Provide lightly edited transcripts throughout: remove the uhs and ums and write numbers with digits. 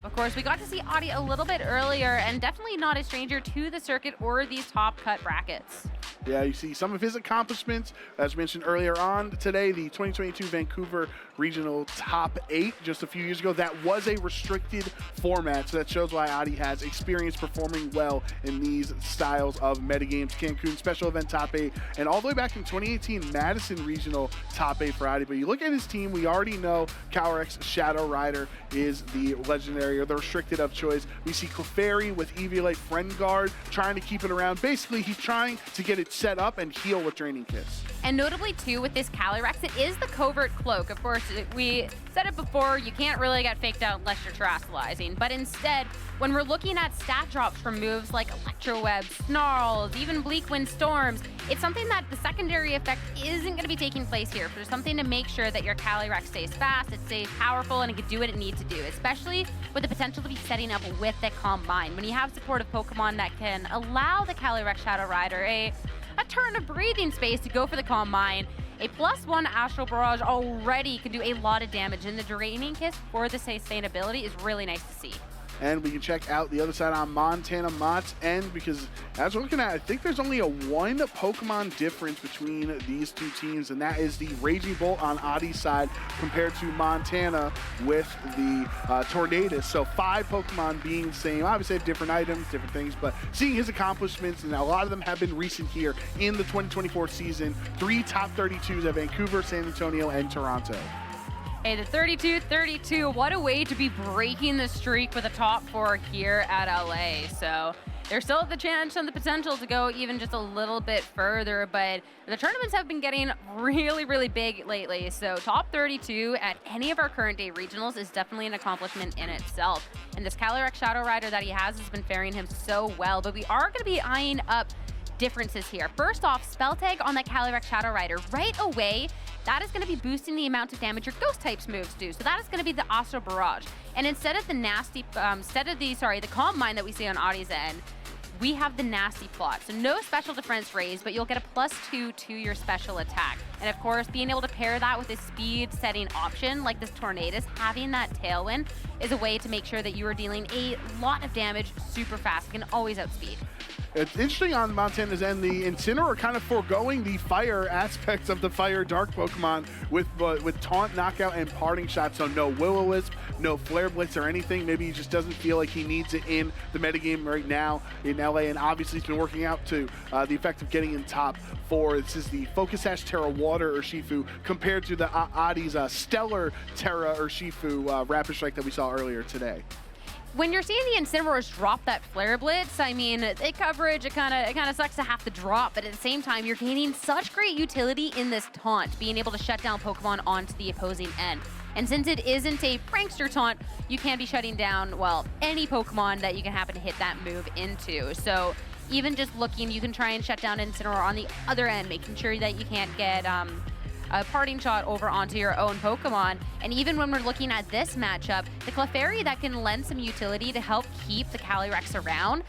Of course, we got to see Adi a little bit earlier, and definitely not a stranger to the circuit or these top cut brackets. Yeah, you see some of his accomplishments, as mentioned earlier on today, the 2022 Vancouver Regional Top 8 just a few years ago. That was a restricted format, so that shows why Adi has experience performing well in these styles of metagames. Cancun Special Event Top 8, and all the way back in 2018, Madison Regional Top 8 for Adi. But you look at his team, we already know Calyrex Shadow Rider is the legendary or the restricted of choice. We see Clefairy with Eviolite Friend Guard trying to keep it around. Basically, he's trying to get it set up and heal with Draining Kiss. And notably, too, with this Calyrex, it is the covert cloak. Of course, we said it before, you can't really get faked out unless you're terastallizing. But instead, when we're looking at stat drops from moves like Electro Web, Snarls, even Bleak Wind Storms, it's something that the secondary effect isn't going to be taking place here. There's something to make sure that your Calyrex stays fast, it stays powerful, and it can do what it needs to do, especially with the potential to be setting up with the Combine. When you have supportive Pokemon that can allow the Calyrex Shadow Rider a turn of breathing space to go for the Combine, a +1 Astral Barrage already can do a lot of damage, and the Draining Kiss for the sustainability is really nice to see. And we can check out the other side on Montana Mott's end, because as we're looking at, I think there's only a 1 Pokemon difference between these two teams, and that is the Raging Bolt on Adi's side compared to Montana with the Tornadus. So 5 Pokemon being the same. Obviously have different items, different things, but seeing his accomplishments, and a lot of them have been recent here in the 2024 season. 3 top 32s at Vancouver, San Antonio, and Toronto. Hey, the 32-32, what a way to be breaking the streak with a top 4 here at LA. So there's still the chance and the potential to go even just a little bit further, but the tournaments have been getting really, really big lately. So top 32 at any of our current day regionals is definitely an accomplishment in itself. And this Calyrex Shadow Rider that he has been faring him so well, but we are going to be eyeing up differences here. First off, Spell Tag on that Calyrex Shadow Rider right away, that is going to be boosting the amount of damage your Ghost types moves do. So that is going to be the Astral Barrage. And instead of the the Combine that we see on Adi's end, we have the Nasty Plot. So no special defense raise, but you'll get a +2 to your special attack. And of course, being able to pair that with a speed setting option like this Tornadus, having that Tailwind is a way to make sure that you are dealing a lot of damage super fast. You can always outspeed. It's interesting on Montana's end, the Incineroar kind of foregoing the fire aspects of the fire dark Pokemon with Taunt, Knockout, and Parting Shot. So no Will-O-Wisp, no Flare Blitz or anything. Maybe he just doesn't feel like he needs it in the metagame right now in LA. And obviously he's been working out to the effect of getting in top 4. This is the Focus Sash Terra Water Urshifu compared to the Adi's Stellar Terra Urshifu Rapid Strike that we saw earlier today. When you're seeing the Incineroars drop that Flare Blitz, I mean, the coverage, it kind of sucks to have to drop, but at the same time, you're gaining such great utility in this taunt, being able to shut down Pokemon onto the opposing end. And since it isn't a Prankster taunt, you can be shutting down, well, any Pokemon that you can happen to hit that move into. So even just looking, you can try and shut down Incineroar on the other end, making sure that you can't get a Parting Shot over onto your own Pokemon. And even when we're looking at this matchup, the Clefairy that can lend some utility to help keep the Calyrex around,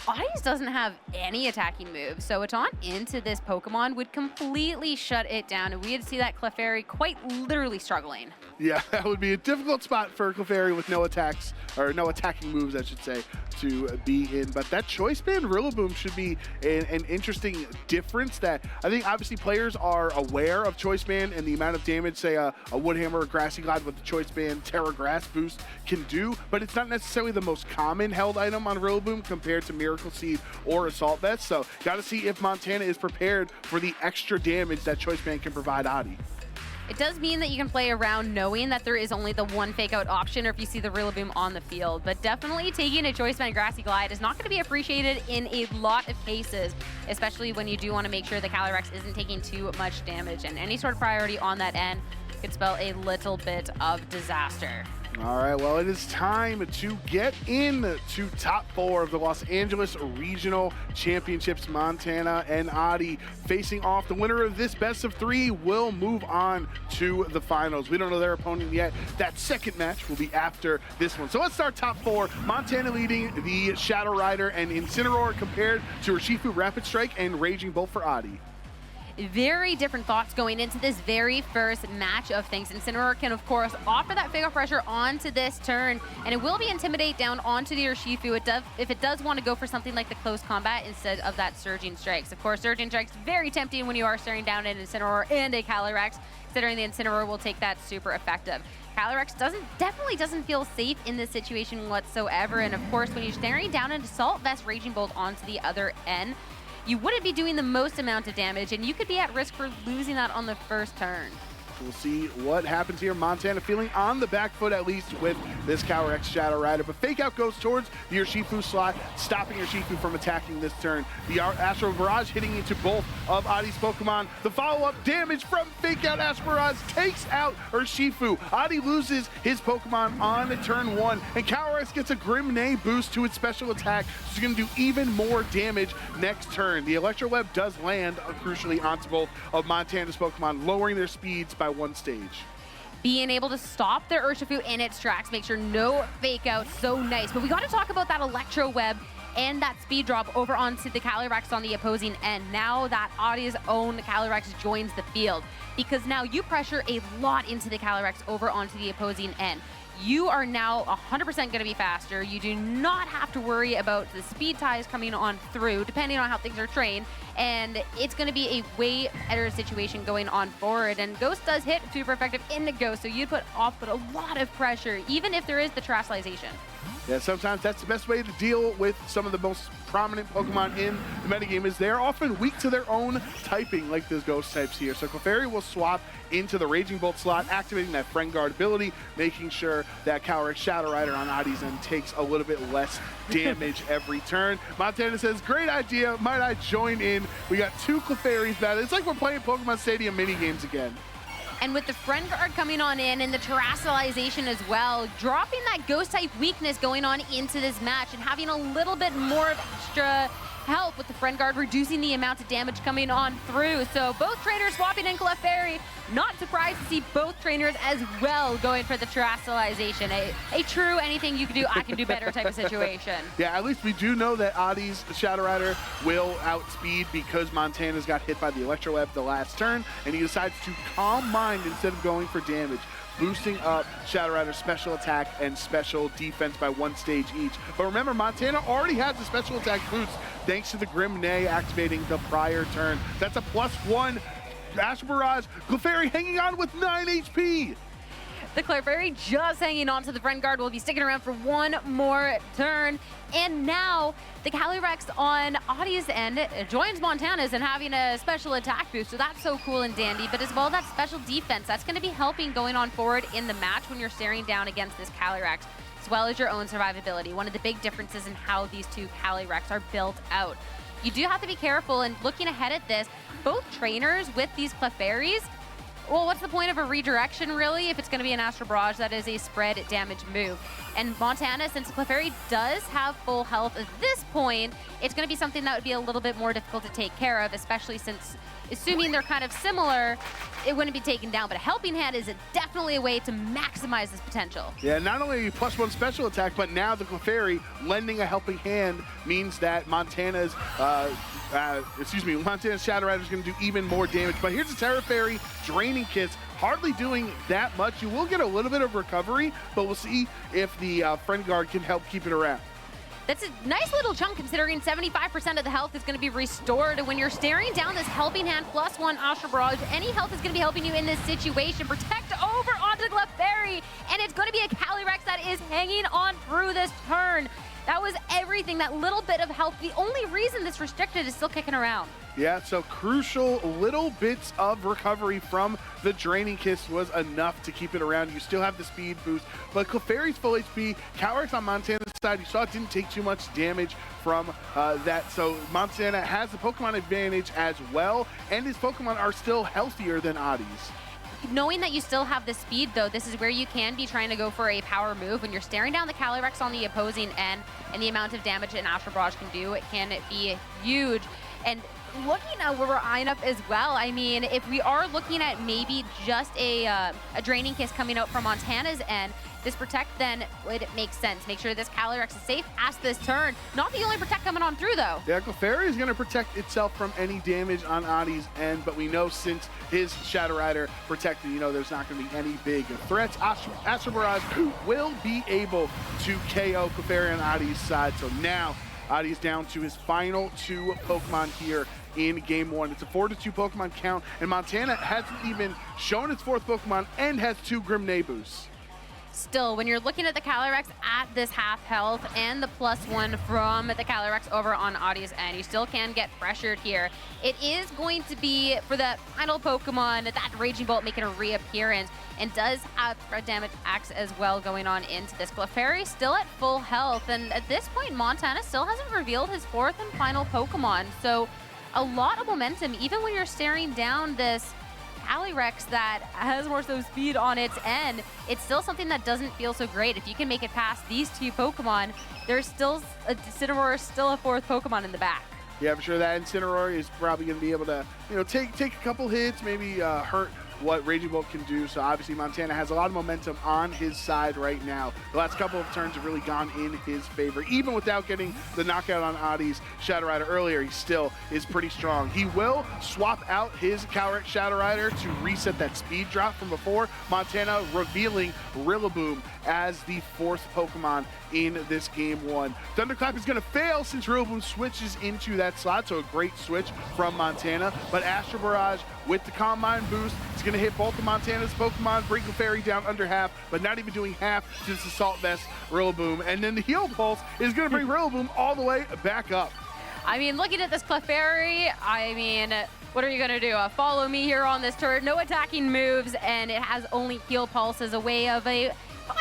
Adi's doesn't have any attacking moves, so a taunt into this Pokemon would completely shut it down, and we'd see that Clefairy quite literally struggling. Yeah, that would be a difficult spot for Clefairy with no attacks, or no attacking moves, I should say, to be in. But that Choice Band Rillaboom should be an interesting difference that I think obviously players are aware of Choice Band and the amount of damage, say, a Woodhammer or Grassy Glide with the Choice Band Terra Grass boost can do, but it's not necessarily the most common held item on Rillaboom compared to Miracle Seed or Assault Vest. So got to see if Montana is prepared for the extra damage that Choice Band can provide Adi. It does mean that you can play around knowing that there is only the one fake out option or if you see the Rillaboom on the field, but definitely taking a Choice Band Grassy Glide is not going to be appreciated in a lot of cases, especially when you do want to make sure the Calyrex isn't taking too much damage, and any sort of priority on that end could spell a little bit of disaster. All right, well, it is time to get into top 4 of the Los Angeles Regional Championships. Montana and Adi facing off. The winner of this best of 3 will move on to the finals. We don't know their opponent yet. That second match will be after this one. So let's start top 4. Montana leading the Shadow Rider and Incineroar compared to Urshifu Rapid Strike and Raging Bolt for Adi. very different thoughts going into this very first match of things. Incineroar can, of course, offer that Fake Out Pressure onto this turn, and it will be Intimidate down onto the Urshifu if it does want to go for something like the Close Combat instead of that Surging Strikes. Of course, Surging Strikes very tempting when you are staring down an Incineroar and a Calyrex, considering the Incineroar will take that super effective. Calyrex definitely doesn't feel safe in this situation whatsoever, and of course, when you're staring down an Assault Vest Raging Bolt onto the other end, you wouldn't be doing the most amount of damage, and you could be at risk for losing that on the first turn. We'll see what happens here. Montana feeling on the back foot, at least with this Calyrex Shadow Rider. But Fake Out goes towards the Urshifu slot, stopping Urshifu from attacking this turn. The Astro Barrage hitting into both of Adi's Pokemon. The follow-up damage from Fake Out Astro Barrage takes out Urshifu. Adi loses his Pokemon on turn 1, and Calyrex gets a Grim Neigh boost to its special attack, so it's going to do even more damage next turn. The Electro Web does land, crucially, onto both of Montana's Pokemon, lowering their speeds by 1 stage. Being able to stop their Urshifu in its tracks, make sure no Fake Out, so nice. But we got to talk about that Electro Web and that speed drop over onto the Calyrex on the opposing end. Now that Adi's own Calyrex joins the field, because now you pressure a lot into the Calyrex over onto the opposing end. You are now 100% going to be faster. You do not have to worry about the speed ties coming on through, depending on how things are trained. And it's going to be a way better situation going on forward. And Ghost does hit super effective in the Ghost, so you'd put a lot of pressure, even if there is the Terastallization. Yeah, sometimes that's the best way to deal with some of the most prominent Pokemon in the metagame, is they're often weak to their own typing, like the Ghost types here. So Clefairy will swap into the Raging Bolt slot, activating that Friend Guard ability, making sure that Calyrex Shadow Rider on Adi's end takes a little bit less damage every turn. Montana says, great idea, might I join in? We got 2 Clefairies battle. It's like we're playing Pokemon Stadium mini games again. And with the Friend Guard coming on in and the Terastallization as well, dropping that Ghost type weakness going on into this match and having a little bit more of extra help with the Friend Guard, reducing the amount of damage coming on through. So both trainers swapping in Clefairy. Not surprised to see both trainers as well going for the Terastallization. A true anything you can do, I can do better type of situation. Yeah, at least we do know that Adi's Shadow Rider will outspeed, because Montana's got hit by the Electro Web the last turn, and he decides to Calm Mind instead of going for damage, boosting up Shadow Rider's special attack and special defense by 1 stage each. But remember, Montana already has a special attack boost thanks to the Grim Neigh activating the prior turn. That's a +1. Astro Barrage, Clefairy hanging on with 9 HP. The Clefairy just hanging on to the Friend Guard, will be sticking around for 1 more turn. And now the Calyrex on Adi's end joins Montana's and having a special attack boost. So that's so cool and dandy. But as well, that special defense, that's going to be helping going on forward in the match when you're staring down against this Calyrex, as well as your own survivability. One of the big differences in how these 2 Calyrex are built out. You do have to be careful, and looking ahead at this, both trainers with these Clefairies, well, what's the point of a redirection, really, if it's going to be an Astro Barrage that is a spread damage move? And Montana, since Clefairy does have full health at this point, it's going to be something that would be a little bit more difficult to take care of, especially since, assuming they're kind of similar, it wouldn't be taken down. But a Helping Hand is definitely a way to maximize this potential. Yeah, not only +1 special attack, but now the Clefairy lending a Helping Hand means that Montana's Shadow Rider is going to do even more damage. But here's a Terra Fairy, Draining Kiss, hardly doing that much. You will get a little bit of recovery, but we'll see if the Friend Guard can help keep it around. That's a nice little chunk, considering 75% of the health is going to be restored. When you're staring down this Helping Hand +1 Astro Barrage, any health is going to be helping you in this situation. Protect over onto Clefairy, and it's going to be a Calyrex that is hanging on through this turn. That was everything, that little bit of health. The only reason this restricted is still kicking around. Yeah, so crucial little bits of recovery from the Draining Kiss was enough to keep it around. You still have the speed boost, but Clefairy's full HP. Calyrex on Montana's side, you saw it didn't take too much damage from that. So Montana has the Pokemon advantage as well, and his Pokemon are still healthier than Adi's. Knowing that you still have the speed, though, this is where you can be trying to go for a power move. When you're staring down the Calyrex on the opposing end and the amount of damage an Astro Barrage can do, it can be huge. And looking at where we're eyeing up as well, I mean, if we are looking at maybe just a draining kiss coming out from Montana's end, this Protect then would make sense. Make sure this Calyrex is safe as this turn. Not the only Protect coming on through, though. Yeah, Clefairy is going to protect itself from any damage on Adi's end, but we know since his Shadow Rider protected, there's not going to be any big threats. Astro Barrage will be able to KO Clefairy on Adi's side, so now Adi's down to his final 2 Pokemon here in Game 1. It's a 4-2 Pokemon count, and Montana hasn't even shown its 4th Pokemon and has 2 Grim Nabus. Still, when you're looking at the Calyrex at this half health and the +1 from the Calyrex over on Adi's end, you still can get pressured here. It is going to be for the final Pokemon, that Raging Bolt making a reappearance, and does have Red Damage Axe as well going on into this. Clefairy still at full health, and at this point, Montana still hasn't revealed his 4th and final Pokemon. So a lot of momentum, even when you're staring down this Calyrex that has more so speed on its end, it's still something that doesn't feel so great. If you can make it past these 2 Pokemon, there's still a Incineroar, still a 4th Pokemon in the back. Yeah, for sure that Incineroar is probably going to be able to, take a couple hits, maybe hurt what Raging Bolt can do. So obviously Montana has a lot of momentum on his side right now. The last couple of turns have really gone in his favor. Even without getting the knockout on Adi's Shadow Rider earlier, he still is pretty strong. He will swap out his Calyrex Shadow Rider to reset that speed drop from before. Montana revealing Rillaboom as the 4th Pokemon in this Game 1. Thunderclap is going to fail since Rillaboom switches into that slot, so a great switch from Montana. But Astro Barrage with the Calm Mind boost, it's going to hit both of Montana's Pokemon, bring Clefairy down under half, but not even doing half since Assault Vest Rillaboom. And then the Heal Pulse is going to bring Rillaboom all the way back up. I mean, looking at this Clefairy, what are you going to do? Follow me here on this turn. No attacking moves, and it has only Heal Pulse as a way of a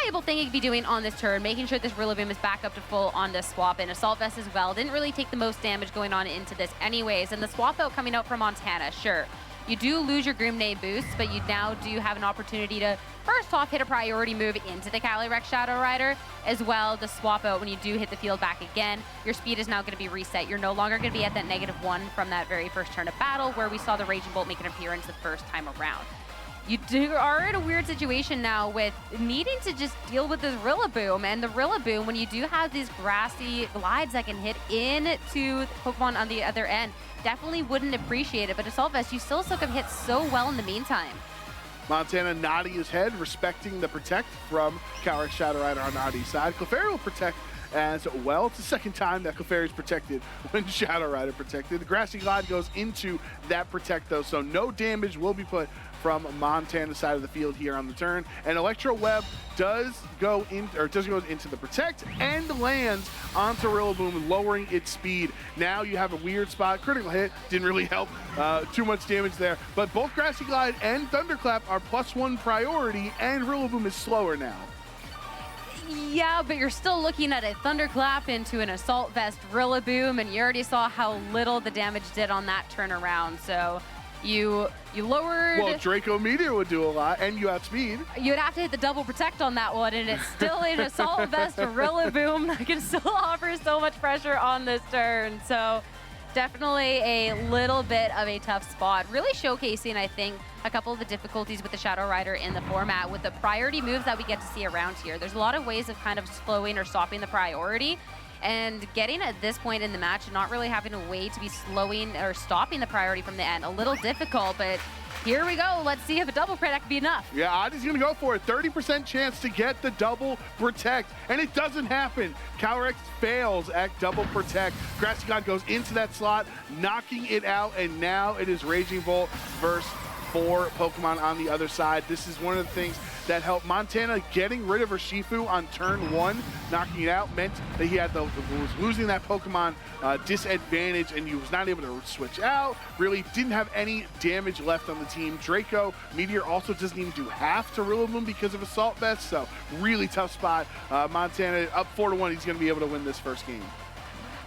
viable thing you could be doing on this turn, making sure this Rillaboom is back up to full on this swap, and Assault Vest as well. Didn't really take the most damage going on into this anyways, and the swap out coming out from Montana, sure. You do lose your Grimnade boosts, but you now do have an opportunity to first off hit a priority move into the Calyrex Shadow Rider, as well to swap out when you do hit the field back again. Your speed is now going to be reset. You're no longer going to be at that -1 from that very first turn of battle where we saw the Raging Bolt make an appearance the first time around. You are in a weird situation now with needing to just deal with this Rillaboom, and the Rillaboom, when you do have these grassy glides that can hit into Pokemon on the other end, definitely wouldn't appreciate it, but Assault Vest, you still took him hit so well in the meantime. Montana nodding his head, respecting the protect from Calyrex Shadow Rider on Adi's side. Clefairy will protect as well. It's the second time that Clefairy is protected when Shadow Rider protected. The Grassy Glide goes into that protect though, so no damage will be put from Montana's side of the field here on the turn. And Electro Web does go into the protect and lands onto Rillaboom, lowering its speed. Now you have a weird spot. Critical hit didn't really help too much damage there, but both Grassy Glide and Thunderclap are +1 priority, and Rillaboom is slower now. Yeah, but you're still looking at a Thunderclap into an Assault Vest Rillaboom, and you already saw how little the damage did on that turnaround. So you lowered... Well, Draco Meteor would do a lot, and you outspeed. You'd have to hit the double protect on that one, and it's still an Assault Vest Rillaboom that can still offer so much pressure on this turn. So definitely a little bit of a tough spot. Really showcasing, I think, a couple of the difficulties with the Shadow Rider in the format with the priority moves that we get to see around here. There's a lot of ways of kind of slowing or stopping the priority, and getting at this point in the match and not really having a way to be slowing or stopping the priority from the end. A little difficult, but here we go. Let's see if a double protect can be enough. Yeah, Adi's gonna go for it. 30% chance to get the double protect, and it doesn't happen. Calyrex fails at double protect. Grassy God goes into that slot, knocking it out, and now it is Raging Bolt versus 4 Pokemon on the other side. This is one of the things that helped Montana. Getting rid of Urshifu on turn 1, knocking it out, meant that he had was losing that Pokemon disadvantage, and he was not able to switch out. Really didn't have any damage left on the team. Draco Meteor also doesn't even do half to Rillaboom because of Assault Vest, so really tough spot. Montana up 4-1. He's going to be able to win this first game.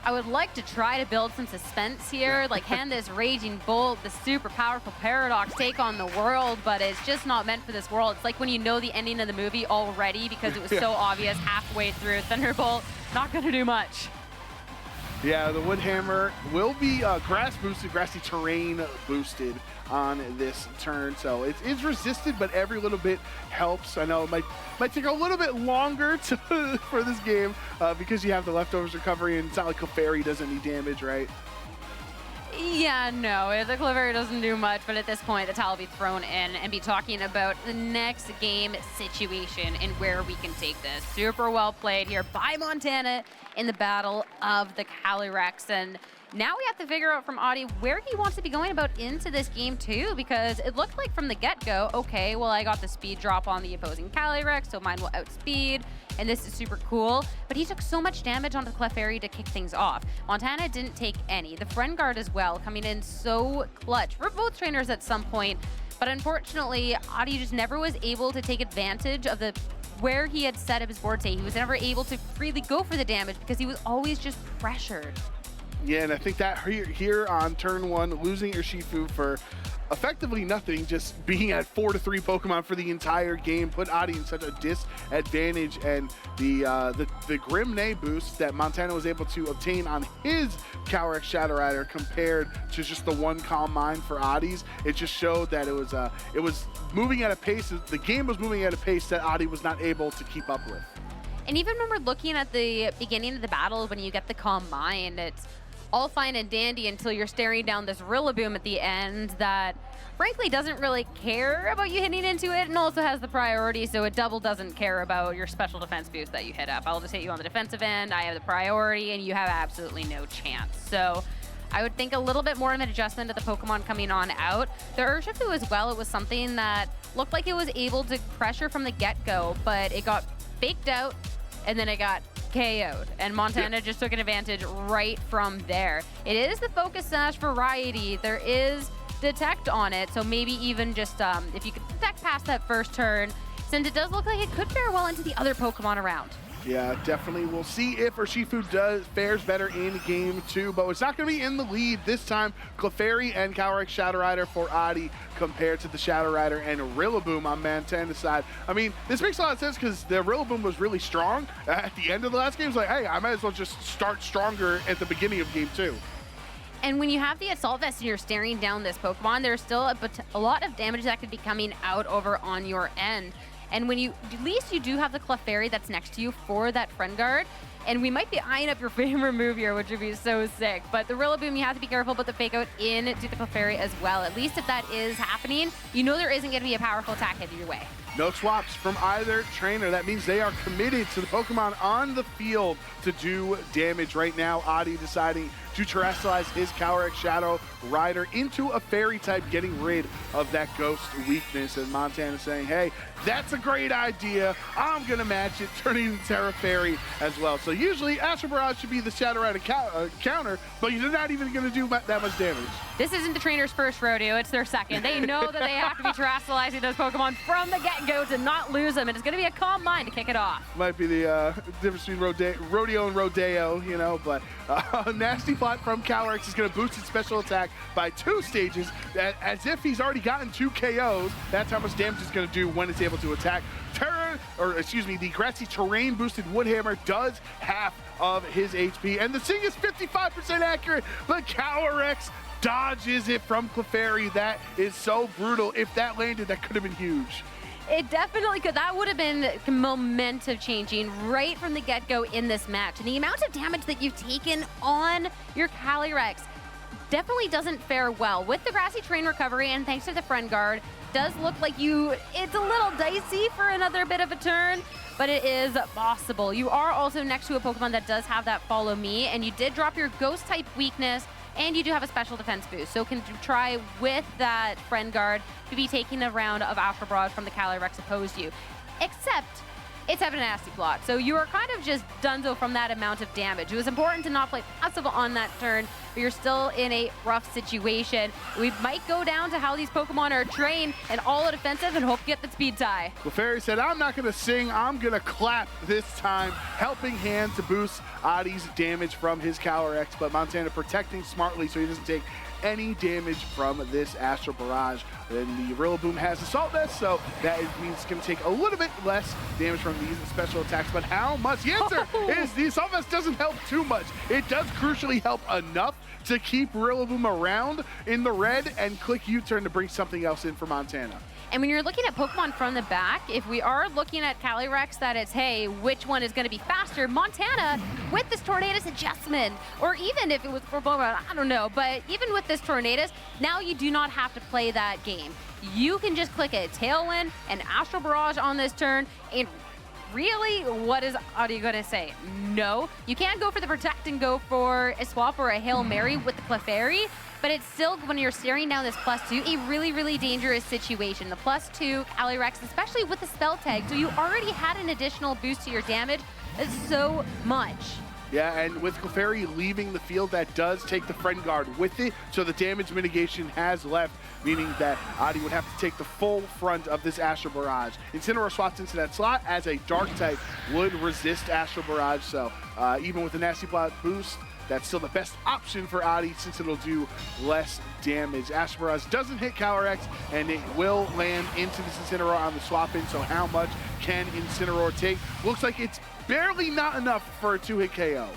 I would like to try to build some suspense here, like hand this Raging Bolt, the super powerful Paradox, take on the world, but it's just not meant for this world. It's like when you know the ending of the movie already because it was so obvious halfway through. Thunderbolt, not going to do much. Yeah, the Wood Hammer will be grass boosted, grassy terrain boosted on this turn. So it is resisted, but every little bit helps. I know it might take a little bit longer for this game because you have the leftovers recovery, and it's not like Clefairy doesn't need damage, right? Yeah, no, the Clefairy doesn't do much, but at this point, the towel will be thrown in and be talking about the next game situation and where we can take this. Super well played here by Montana in the battle of the Calyrex. And now we have to figure out from Adi where he wants to be going about into this game too, because it looked like from the get-go, okay, well, I got the speed drop on the opposing Calyrex, so mine will outspeed, and this is super cool. But he took so much damage onto the Clefairy to kick things off. Montana didn't take any. The Friend Guard as well, coming in so clutch for both trainers at some point. But unfortunately, Adi just never was able to take advantage of where he had set up his board state. He was never able to freely go for the damage because he was always just pressured. Yeah, and I think that here on turn one, losing Urshifu for effectively nothing, just being at 4-3 Pokemon for the entire game, put Adi in such a disadvantage. And the Grim Neigh boost that Montana was able to obtain on his Calyrex Shadow Rider compared to just the one Calm Mind for Adi's, it just showed that it was moving at a pace. The game was moving at a pace that Adi was not able to keep up with. And even when we're looking at the beginning of the battle, when you get the Calm Mind, it's all fine and dandy until you're staring down this Rillaboom at the end that frankly doesn't really care about you hitting into it, and also has the priority, so it double doesn't care about your special defense boost that you hit up. I'll just hit you on the defensive end, I have the priority, and you have absolutely no chance. So I would think a little bit more of an adjustment to the Pokemon coming on out. The Urshifu as well, it was something that looked like it was able to pressure from the get-go, but it got faked out, and then it got KO'd, and Montana just took an advantage right from there. It is the Focus Sash variety. There is Detect on it, so maybe even just if you could Detect past that first turn, since it does look like it could fare well into the other Pokemon around. Yeah, definitely. We'll see if Urshifu fares better in game two, but it's not going to be in the lead this time. Clefairy and Calyrex Shadow Rider for Adi compared to the Shadow Rider and Rillaboom on Montana's side. I mean, this makes a lot of sense because the Rillaboom was really strong at the end of the last game. It's like, hey, I might as well just start stronger at the beginning of game two. And when you have the Assault Vest and you're staring down this Pokemon, there's still a lot of damage that could be coming out over on your end. And when at least you do have the Clefairy that's next to you for that Friend Guard. And we might be eyeing up your favorite move here, which would be so sick. But the Rillaboom, you have to be careful about the fake out into the Clefairy as well. At least if that is happening, you know there isn't going to be a powerful attack headed your way. No swaps from either trainer. That means they are committed to the Pokemon on the field to do damage right now. Adi deciding to terrestrialize his Calyrex Shadow Rider into a Fairy type, getting rid of that Ghost weakness. And Montana saying, hey, that's a great idea. I'm going to match it, turning into Terra Fairy as well. So usually Astral Barrage should be the Shadow Rider counter, but you're not even going to do that much damage. This isn't the trainer's first rodeo, it's their second. They know that they have to be terrestrializing those Pokemon from the get-go to not lose them, and it's going to be a Calm Mind to kick it off. Might be the difference between rodeo and rodeo, you know, but Nasty Plot from Calyrex is going to boost its special attack by 2 stages, as if he's already gotten 2 KOs. That's how much damage it's going to do when it's able to attack. The Grassy Terrain boosted Woodhammer does half of his HP, and the Sing is 55% accurate, but Calyrex dodges it from Clefairy. That is so brutal. If that landed, that could have been huge. It definitely could. That would have been momentum changing right from the get-go in this match. And the amount of damage that you've taken on your Calyrex definitely doesn't fare well. With the Grassy Terrain recovery and thanks to the Friend Guard, does look like it's a little dicey for another bit of a turn, but it is possible. You are also next to a Pokemon that does have that Follow Me, and you did drop your Ghost type weakness, and you do have a special defense boost. So can try with that Friend Guard to be taking a round of Astral Barrage from the Calyrex opposed to you. Except it's having a Nasty Plot. So you are kind of just donezo from that amount of damage. It was important to not play passive on that turn, but you're still in a rough situation. We might go down to how these Pokemon are trained and all out offensive and hope to get the speed tie. Clefairy said, I'm not going to sing, I'm going to clap this time. Helping Hand to boost Adi's damage from his Calyrex, but Montana protecting smartly so he doesn't take any damage from this Astral Barrage. Then the Rillaboom has Assault Vest, so that means it's going to take a little bit less damage from these special attacks. But how much? The answer is the Assault Vest doesn't help too much. It does crucially help enough to keep Rillaboom around in the red and click U-turn to bring something else in for Montana. And when you're looking at Pokemon from the back, if we are looking at Calyrex, that it's, hey, which one is going to be faster? Montana, with this Tornadus adjustment, or even if it was for Pokemon, I don't know, but even with this Tornadus, now you do not have to play that game. You can just click a Tailwind and Astral Barrage on this turn, and really, what is Adi going to say? No, you can't go for the Protect and go for a swap or a Hail Mary with the Clefairy, but it's still, when you're staring down this +2, a really, really dangerous situation. The +2 Calyrex, especially with the Spell Tag, so you already had an additional boost to your damage. It's so much. Yeah, and with Clefairy leaving the field, that does take the Friend Guard with it, so the damage mitigation has left, meaning that Adi would have to take the full front of this Astral Barrage. Incineroar swaps into that slot as a Dark type would resist Astral Barrage, so even with the Nasty Plot boost, that's still the best option for Adi since it'll do less damage. Astral Barrage doesn't hit Calyrex, and it will land into this Incineroar on the swap-in, so how much can Incineroar take? Looks like it's barely not enough for a 2-hit KO.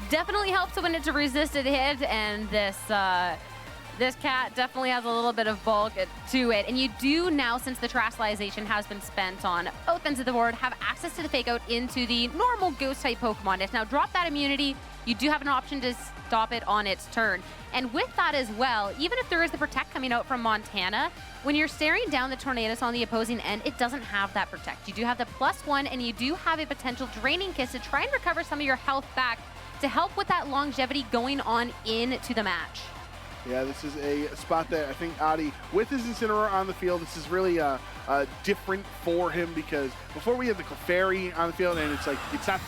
Definitely helps when it's a resisted hit, and this cat definitely has a little bit of bulk to it. And you do now, since the Terastallization has been spent on both ends of the board, have access to the Fake Out into the normal Ghost-type Pokemon. It's now drop that immunity. You do have an option to stop it on its turn. And with that as well, even if there is the Protect coming out from Montana, when you're staring down the Tornadus on the opposing end, it doesn't have that Protect. You do have the +1, and you do have a potential Draining Kiss to try and recover some of your health back to help with that longevity going on into the match. Yeah, this is a spot that I think Adi, with his Incineroar on the field, this is really different for him, because before we had the Clefairy on the field, and it's like it's not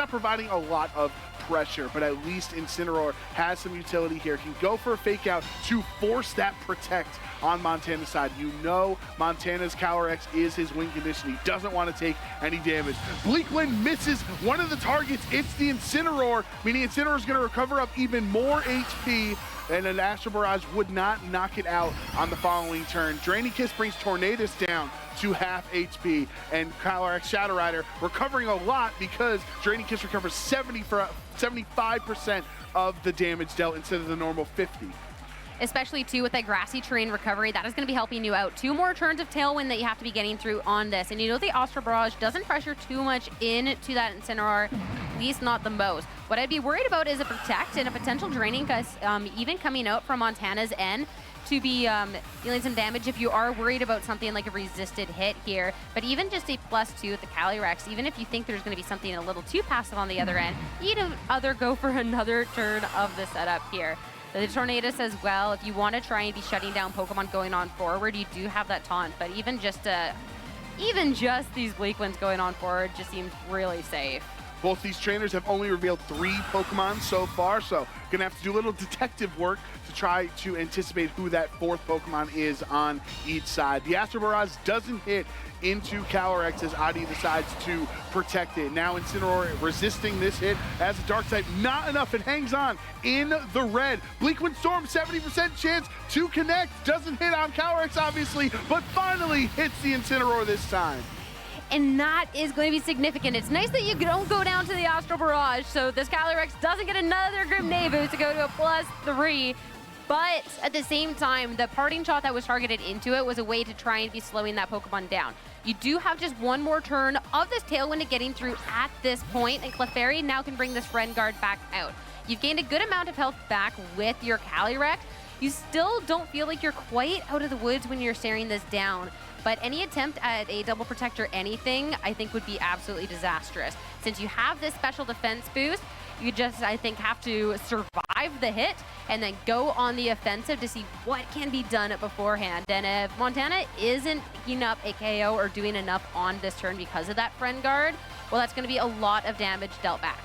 providing a lot of pressure, but at least Incineroar has some utility here. He can go for a Fake Out to force that Protect on Montana's side. You know Montana's Calyrex is his win condition. He doesn't want to take any damage. Bleak Wind misses one of the targets. It's the Incineroar, meaning Incineroar is going to recover up even more HP, and an Astral Barrage would not knock it out on the following turn. Draining Kiss brings Tornadus down to half HP, and Calyrex Shadow Rider recovering a lot because Draining Kiss recovers 75% of the damage dealt instead of the normal 50. Especially too with that grassy terrain recovery, that is going to be helping you out. 2 more turns of Tailwind that you have to be getting through on this, and you know the Astral Barrage doesn't pressure too much into that Incineroar, at least not the most. What I'd be worried about is a Protect and a potential Draining Kiss, even coming out from Montana's end, to be dealing some damage if you are worried about something like a resisted hit here. But even just a +2 with the Calyrex, even if you think there's going to be something a little too passive on the other end, you'd either go for another turn of the setup here. The Tornadus as well, if you want to try and be shutting down Pokemon going on forward, you do have that taunt, but even just these Bleak Winds going on forward just seems really safe. Both these trainers have only revealed 3 Pokemon so far, so gonna have to do a little detective work to try to anticipate who that 4th Pokemon is on each side. The Astral Barrage doesn't hit into Calyrex as Adi decides to protect it. Now Incineroar resisting this hit as a Dark type, not enough, it hangs on in the red. Bleak Wind Storm, 70% chance to connect, doesn't hit on Calyrex obviously, but finally hits the Incineroar this time. And that is going to be significant. It's nice that you don't go down to the Astral Barrage, so this Calyrex doesn't get another Grim Day boost to go to a +3. But at the same time, the parting shot that was targeted into it was a way to try and be slowing that Pokemon down. You do have just one more turn of this Tailwind to getting through at this point, and Clefairy now can bring this Friend Guard back out. You've gained a good amount of health back with your Calyrex. You still don't feel like you're quite out of the woods when you're staring this down. But any attempt at a double protect or anything, I think would be absolutely disastrous. Since you have this special defense boost, you just, I think, have to survive the hit and then go on the offensive to see what can be done beforehand. And if Montana isn't picking up a KO or doing enough on this turn because of that Friend Guard, well, that's going to be a lot of damage dealt back.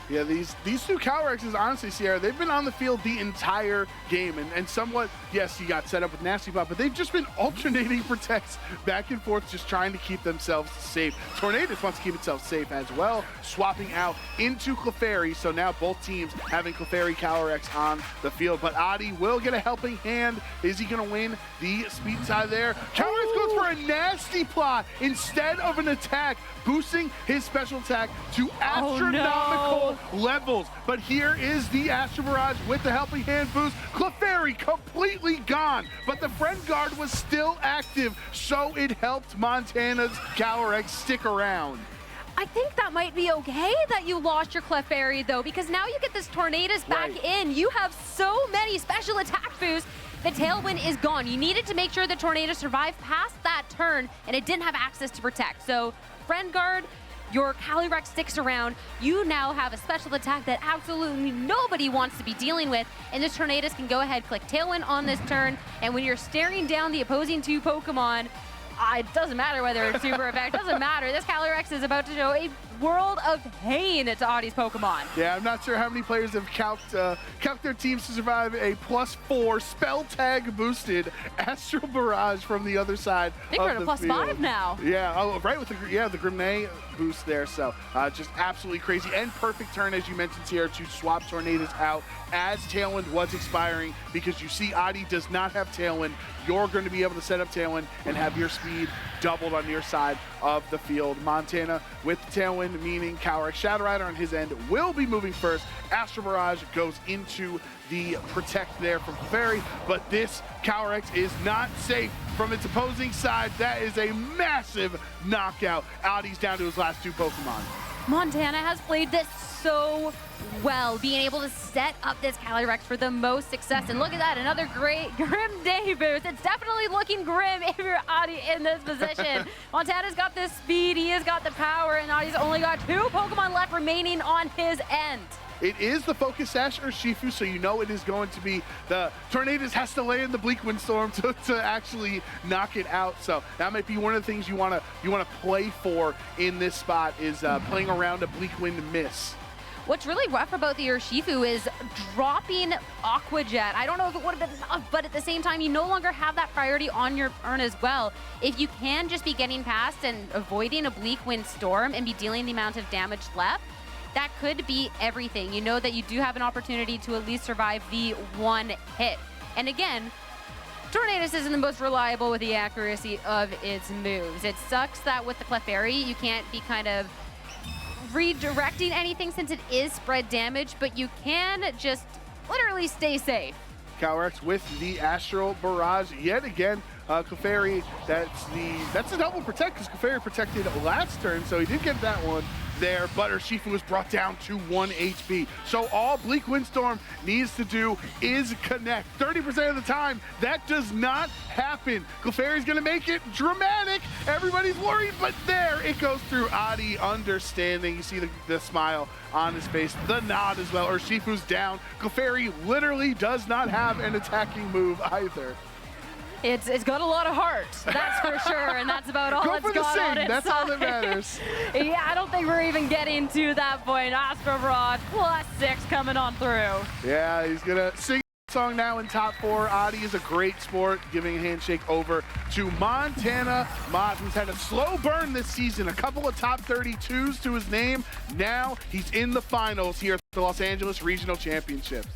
Yeah, these two Calrexes, honestly, Sierra, they've been on the field the entire game, and somewhat, yes, you got set up with Nasty Bot, but they've just been alternating protects back and forth, just trying to keep themselves safe. Tornadus wants to keep itself safe as well, swapping out into Clefairy, so now both teams having Clefairy Calyrex on the field, but Adi will get a helping hand. Is he going to win the speed side there? Calyrex goes for a Nasty Plot instead of an attack, boosting his special attack to astronomical levels. But here is the Astro Barrage with the helping hand boost. Clefairy completely gone, but the friend guard was still active, so it helped Montana's Calyrex stick around. I think that might be okay that you lost your Clefairy, though, because now you get this Tornadus back in. You have so many special attack boosts. The Tailwind is gone. You needed to make sure the Tornadus survived past that turn, and it didn't have access to protect. So, friend guard, your Calyrex sticks around. You now have a special attack that absolutely nobody wants to be dealing with, and this Tornadus can go ahead, click Tailwind on this turn, and when you're staring down the opposing two Pokemon, it doesn't matter whether it's super effect, doesn't matter. This Calyrex is about to show a world of pain to Adi's Pokemon. Yeah, I'm not sure how many players have calced their teams to survive a +4 spell tag boosted Astral Barrage from the other side. I think we're at a +5 now. Yeah, right with the Grenade boost there. So just absolutely crazy and perfect turn, as you mentioned here, to swap Tornadus out as Tailwind was expiring, because you see Adi does not have Tailwind. You're going to be able to set up Tailwind and have your speed doubled on your side of the field. Montana with the Tailwind, meaning Calyrex Shadow Rider on his end will be moving first. Astro Barrage goes into the protect there from Clefairy, but this Calyrex is not safe from its opposing side. That is a massive knockout. Adi's down to his last two Pokemon. Montana has played this so well, being able to set up this Calyrex for the most success. And look at that, another great Grim Day boost. It's definitely looking grim if you're Adi in this position. Montana's got this speed, he has got the power, and Adi's only got two Pokemon left remaining on his end. It is the Focus Sash Urshifu, so you know it is going to be the Tornadus has to land the Bleak Windstorm to actually knock it out. So that might be one of the things you want to play for in this spot, is playing around a Bleak Wind miss. What's really rough about the Urshifu is dropping Aqua Jet. I don't know if it would have been enough, but at the same time, you no longer have that priority on your turn as well. If you can just be getting past and avoiding a Bleak Wind Storm and be dealing the amount of damage left, that could be everything. You know that you do have an opportunity to at least survive the one hit. And again, Tornadus isn't the most reliable with the accuracy of its moves. It sucks that with the Clefairy, you can't be kind of redirecting anything since it is spread damage, but you can just literally stay safe. Calyrex with the Astral Barrage yet again. Clefairy, that's a double protect, because Clefairy protected last turn, so he did get that one there, but Urshifu was brought down to 1 HP. So all Bleak Windstorm needs to do is connect. 30% of the time, that does not happen. Clefairy's gonna make it dramatic. Everybody's worried, but there it goes through. Adi understanding. You see the smile on his face, the nod as well. Urshifu's down. Clefairy literally does not have an attacking move either. It's got a lot of heart, that's for sure, and that's about all it's got on its That's all that matters. Yeah, I don't think we're even getting to that point. Astro Barrage +6 coming on through. Yeah, he's gonna sing the song now in top 4. Adi is a great sport, giving a handshake over to Montana Mott, who's had a slow burn this season, a couple of top 32s to his name. Now he's in the finals here at the Los Angeles Regional Championships.